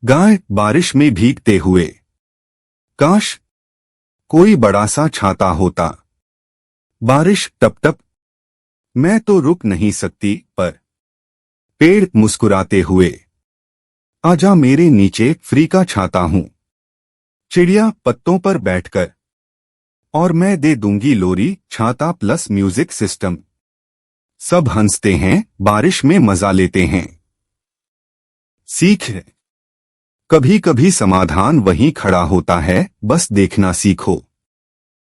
गाय बारिश में भीगते हुए। काश कोई बड़ा सा छाता होता। बारिश टप टप। मैं तो रुक नहीं सकती पर। पेड़ मुस्कुराते हुए। आजा मेरे नीचे, फ्री का छाता हूं। चिड़िया पत्तों पर बैठकर। और मैं दे दूंगी लोरी, छाता प्लस म्यूजिक सिस्टम। सब हंसते हैं, बारिश में मजा लेते हैं। सीख। कभी कभी समाधान वहीं खड़ा होता है, बस देखना सीखो।